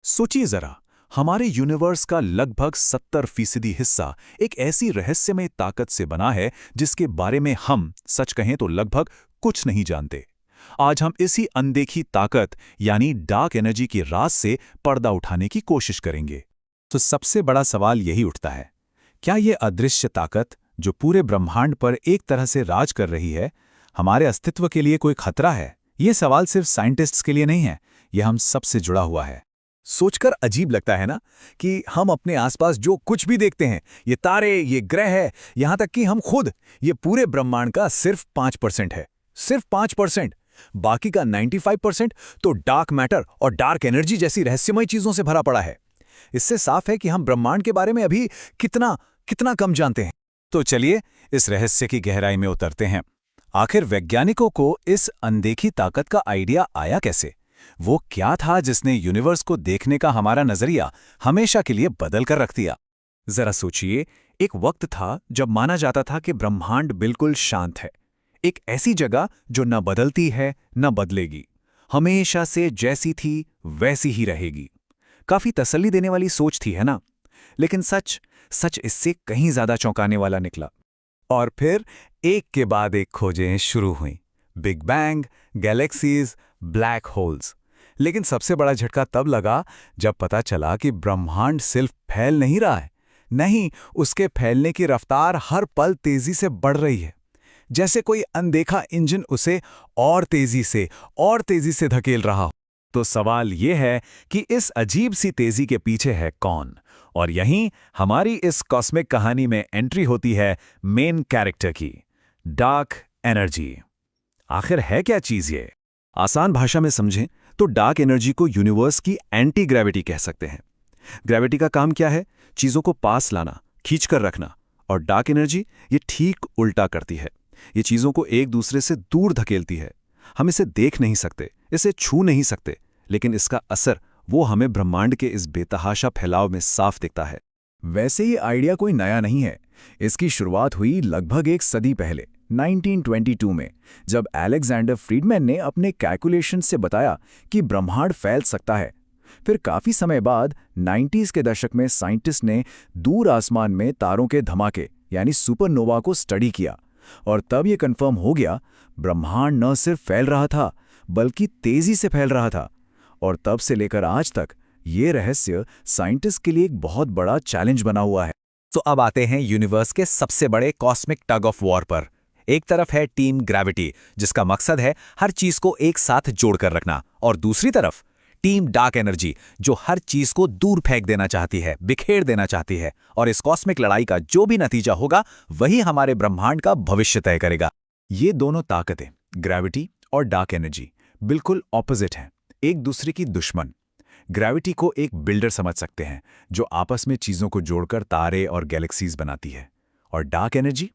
सोचिए जरा, हमारे यूनिवर्स का लगभग 70% हिस्सा एक ऐसी रहस्यमय ताकत से बना है जिसके बारे में हम सच कहें तो लगभग कुछ नहीं जानते। आज हम इसी अनदेखी ताकत यानी डार्क एनर्जी के राज से पर्दा उठाने की कोशिश करेंगे। तो सबसे बड़ा सवाल यही उठता है, क्या ये अदृश्य ताकत जो पूरे ब्रह्मांड पर एक तरह से राज कर रही है, हमारे अस्तित्व के लिए कोई खतरा है? ये सवाल सिर्फ साइंटिस्ट्स के लिए नहीं है, यह हम सबसे जुड़ा हुआ है। सोचकर अजीब लगता है ना कि हम अपने आसपास जो कुछ भी देखते हैं, ये तारे, ये ग्रह, यहाँ तक कि हम खुद, ये पूरे ब्रह्मांड का सिर्फ 5% है। सिर्फ 5%। बाकी का 95% तो डार्क मैटर और डार्क एनर्जी जैसी रहस्यमय चीजों से भरा पड़ा है। इससे साफ है कि हम ब्रह्मांड के बारे में अभी कितना कितना कम जानते हैं। तो चलिए इस रहस्य की गहराई में उतरते हैं। आखिर वैज्ञानिकों को इस अनदेखी ताकत का आइडिया आया कैसे? वो क्या था जिसने यूनिवर्स को देखने का हमारा नजरिया हमेशा के लिए बदल कर रख दिया? जरा सोचिए, एक वक्त था जब माना जाता था कि ब्रह्मांड बिल्कुल शांत है, एक ऐसी जगह जो न बदलती है न बदलेगी, हमेशा से जैसी थी वैसी ही रहेगी। काफी तसल्ली देने वाली सोच थी, है ना? लेकिन सच सच इससे कहीं ज्यादा चौंकाने वाला निकला। और फिर एक के बाद एक खोजें शुरू हुईं। Big bang, galaxies, black holes. लेकिन सबसे बड़ा झटका तब लगा जब पता चला कि ब्रह्मांड सिर्फ फैल नहीं रहा है, नहीं, उसके फैलने की रफ्तार हर पल तेजी से बढ़ रही है। जैसे कोई अनदेखा इंजन उसे और तेजी से धकेल रहा हो। तो सवाल यह है कि इस अजीब सी तेजी के पीछे है कौन? और यहीं हमारी इस कॉस्मिक कहानी में एंट्री होती है मेन कैरेक्टर की, डार्क एनर्जी। आखिर है क्या चीज ये? आसान भाषा में समझें तो डार्क एनर्जी को यूनिवर्स की एंटी ग्रेविटी कह सकते हैं। ग्रेविटी का काम क्या है? चीजों को पास लाना, खींचकर रखना। और डार्क एनर्जी ये ठीक उल्टा करती है। ये चीजों को एक दूसरे से दूर धकेलती है। हम इसे देख नहीं सकते, इसे छू नहीं सकते, लेकिन इसका असर वो हमें ब्रह्मांड के इस बेतहाशा फैलाव में साफ दिखता है। वैसे ये आइडिया कोई नया नहीं है। इसकी शुरुआत हुई लगभग एक सदी पहले 1922 में, जब अलेक्जेंडर फ्रीडमैन ने अपने कैलकुलेशन से बताया कि ब्रह्मांड फैल सकता है। फिर काफी समय बाद 90s के दशक में साइंटिस्ट ने दूर आसमान में तारों के धमाके यानी सुपरनोवा को स्टडी किया, और तब ये कंफर्म हो गया, ब्रह्मांड न सिर्फ फैल रहा था बल्कि तेजी से फैल रहा था। और तब से लेकर आज तक ये रहस्य साइंटिस्ट के लिए एक बहुत बड़ा चैलेंज बना हुआ है। तो अब आते हैं यूनिवर्स के सबसे बड़े कॉस्मिक टग ऑफ वॉर पर। एक तरफ है टीम ग्रेविटी, जिसका मकसद है हर चीज को एक साथ जोड़कर रखना, और दूसरी तरफ टीम डार्क एनर्जी, जो हर चीज को दूर फेंक देना चाहती है, बिखेर देना चाहती है। और इस कॉस्मिक लड़ाई का जो भी नतीजा होगा वही हमारे ब्रह्मांड का भविष्य तय करेगा। ये दोनों ताकतें, ग्रेविटी और डार्क एनर्जी, बिल्कुल ऑपोजिट हैं, एक दूसरे की दुश्मन। ग्रेविटी को एक बिल्डर समझ सकते हैं जो आपस में चीजों को जोड़कर तारे और गैलेक्सीज बनाती है। और डार्क एनर्जी,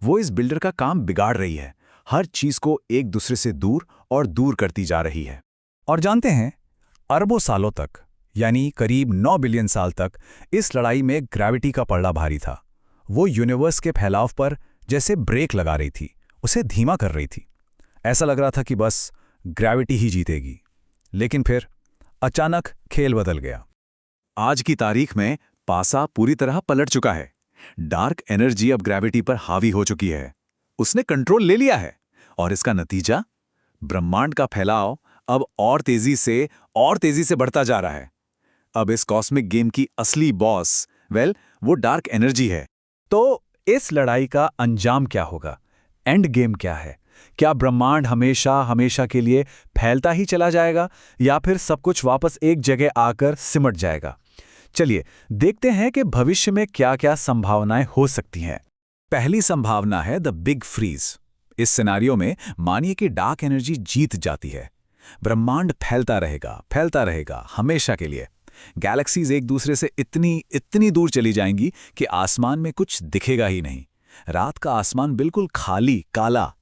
वो इस बिल्डर का काम बिगाड़ रही है, हर चीज को एक दूसरे से दूर और दूर करती जा रही है। और जानते हैं, अरबों सालों तक, यानी करीब 9 बिलियन साल तक, इस लड़ाई में ग्रेविटी का पलड़ा भारी था। वो यूनिवर्स के फैलाव पर जैसे ब्रेक लगा रही थी, उसे धीमा कर रही थी। ऐसा लग रहा था कि बस ग्रेविटी ही जीतेगी। लेकिन फिर अचानक खेल बदल गया। आज की तारीख में पासा पूरी तरह पलट चुका है। डार्क एनर्जी अब ग्रेविटी पर हावी हो चुकी है, उसने कंट्रोल ले लिया है। और इसका नतीजा, ब्रह्मांड का फैलाव अब और तेजी से बढ़ता जा रहा है। अब इस कॉस्मिक गेम की असली बॉस, वो डार्क एनर्जी है। तो इस लड़ाई का अंजाम क्या होगा? एंड गेम क्या है? क्या ब्रह्मांड हमेशा के लिए फैलता ही चला जाएगा, या फिर सब कुछ वापस एक जगह आकर सिमट जाएगा? चलिए देखते हैं कि भविष्य में क्या-क्या संभावनाएं हो सकती हैं। पहली संभावना है द बिग फ्रीज। इस सिनेरियो में मानिए कि डार्क एनर्जी जीत जाती है। ब्रह्मांड फैलता रहेगा हमेशा के लिए। गैलेक्सीज एक दूसरे से इतनी दूर चली जाएंगी कि आसमान में कुछ दिखेगा ही नहीं। रात का आसमान बिल्कुल खाली, काला।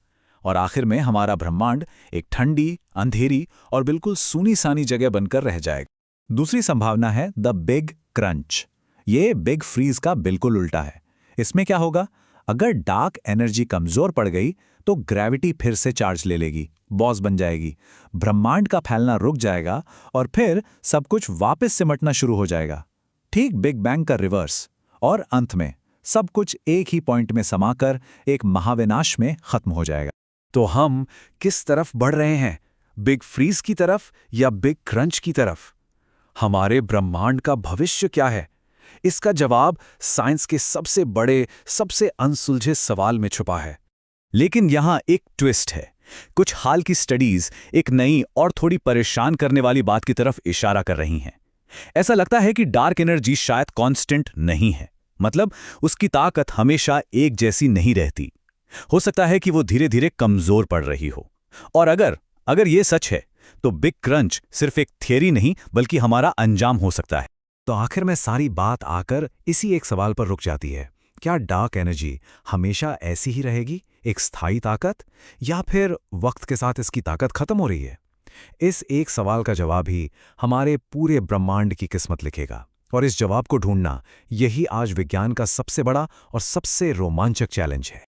और आखिर में हमारा ब्रह्मांड एक ठंडी, अंधेरी और बिल्कुल सूनी सानी जगह बनकर रह जाएगा। दूसरी संभावना है द बिग क्रंच। ये बिग फ्रीज का बिल्कुल उल्टा है। इसमें क्या होगा? अगर डार्क एनर्जी कमजोर पड़ गई तो ग्रेविटी फिर से चार्ज ले लेगी, बॉस बन जाएगी, ब्रह्मांड का फैलना रुक जाएगा और फिर सब कुछ वापस सिमटना शुरू हो जाएगा। ठीक बिग बैंग का रिवर्स। और अंत में सब कुछ एक ही पॉइंट में समाकर एक महाविनाश में खत्म हो जाएगा। तो हम किस तरफ बढ़ रहे हैं, बिग फ्रीज की तरफ या बिग क्रंच की तरफ? हमारे ब्रह्मांड का भविष्य क्या है? इसका जवाब साइंस के सबसे बड़े, सबसे अनसुलझे सवाल में छुपा है। लेकिन यहां एक ट्विस्ट है। कुछ हाल की स्टडीज एक नई और थोड़ी परेशान करने वाली बात की तरफ इशारा कर रही हैं। ऐसा लगता है कि डार्क एनर्जी शायद कांस्टेंट नहीं है, मतलब उसकी ताकत हमेशा एक जैसी नहीं रहती। हो सकता है कि वो धीरे धीरे कमजोर पड़ रही हो। और अगर ये सच है तो बिग क्रंच सिर्फ एक थियरी नहीं बल्कि हमारा अंजाम हो सकता है। तो आखिर में सारी बात आकर इसी एक सवाल पर रुक जाती है, क्या डार्क एनर्जी हमेशा ऐसी ही रहेगी, एक स्थायी ताकत, या फिर वक्त के साथ इसकी ताकत खत्म हो रही है? इस एक सवाल का जवाब ही हमारे पूरे ब्रह्मांड की किस्मत लिखेगा। और इस जवाब को ढूंढना यही आज विज्ञान का सबसे बड़ा और सबसे रोमांचक चैलेंज है।